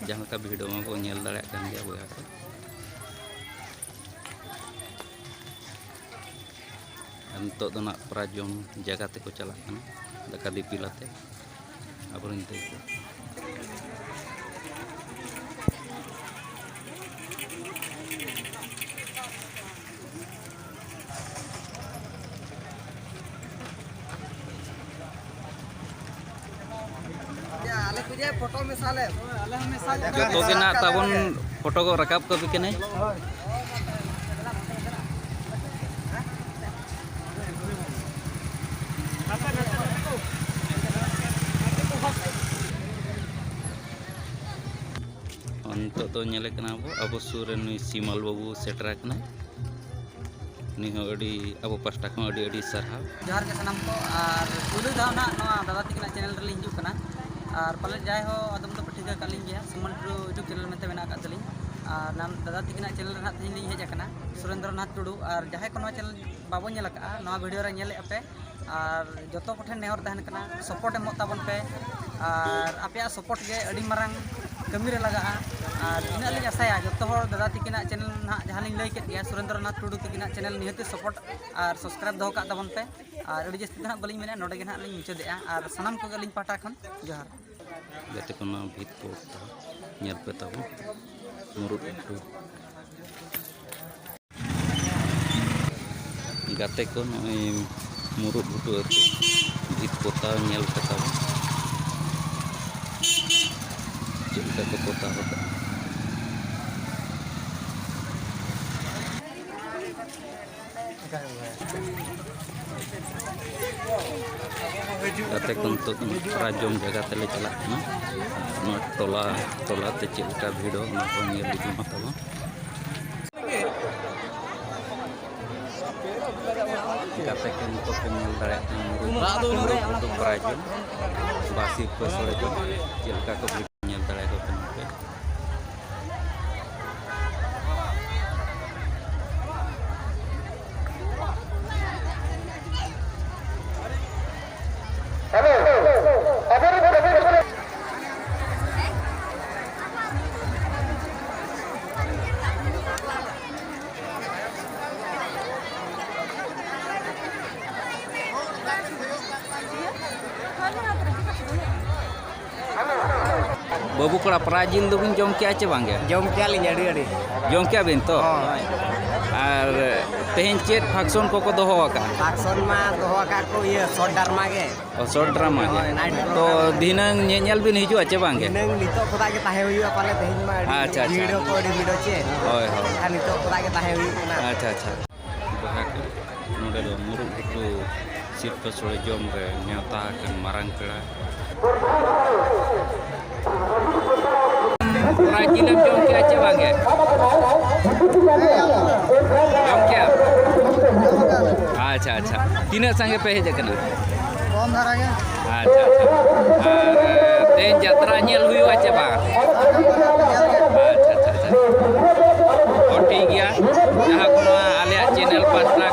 जहाँ का वीडियो में को नेल दाड़े kan गया बोया को नितोग दो ना प्राजोम जगह ते को चला कना दाका दिपिलाते abrin te ko फोटो में साले जो के ना ताबन फोटो को रकाब को बिकने अंतो तो नेले कना अब सुर नुई सीमल बाबू सेटरा कना नि हो अडी अब पास्टा को अडी सरहा जोहार के सनम को और पुलु दाव ना नवा दादा तिकना चैनल रे हिजु कना और पले जाय हो अदम तो पठिका कालिन गया सुमन टुडू यूट्यूब चैनल में मेना का तली और नाम दादा तिकना चैनल रे तेज लिंग हेज कना सुरेंद्रनाथ टुडू और जहां को नवा चैनल बाबो नेल का नवा वीडियो रे नेले अपे और जतो कोठे नेहर तहन कना सपोर्ट एमो ताबन पे और आपया सपोर्ट गे अडी मारंग कमी रे लगा और इन लिंग आसाया जतो हर दादा तिकना चैनल ना जहां लिंग लई के गया सुरेंद्रनाथ टुडू तिकना चैनल निहते सपोर्ट और सब्सक्राइब दो का ताबन पे और अडी जस्ती ना बलिंग मेना नोडे गे ना लिंग मुचादेआ और सनम को लिंग पाटा खन जोहार जाते को ना भीत को नेल पे ताबो मुरुट टू गाते को मुरुट बुटू भीत पोता नेल पे ताबो चिलका को पोता होता गाते को तो प्राजोम जगह तेले चला ना टोला टोला ते चिलका वीडियो ना को नेल लिजु माताबो गाते को तो नेल दाड़े तो प्राजोम बासी पसड़े जो चिलका को नेल दाड़े को पे बाबू कड़ा प्राचीन दो बिन जम क्या चे बांगे जम क्या लिंग अडी जम क्या बिन तो और तेहन चेत फंक्शन को दोहो का फंक्शन मा दोहो का को ये शॉर्ट ड्रामा गे और शॉर्ट ड्रामा गे तो दिनंग नेल बिन हिजु आचे बांगे दिनंग नितो खुदा के ताहे हुई पाले तेहन मा अच्छा वीडियो को वीडियो चे होय होय आ नितो खुदा के ताहे हुई ना अच्छा अच्छा बहा नोडे दो मुरु बुटू सिर पे सोले जम रे न्याता कन मारंग पेड़ा प्राचीन जम क्या चे बांगे जम क्या अच्छा अच्छा तीन संगे पे हेज कना कौन धरा गया अच्छा अच्छा और तेन यात्रा नेल हुई आचे बा अच्छा अच्छा अच्छा और ठीक गया जहां को आले चैनल पास्टा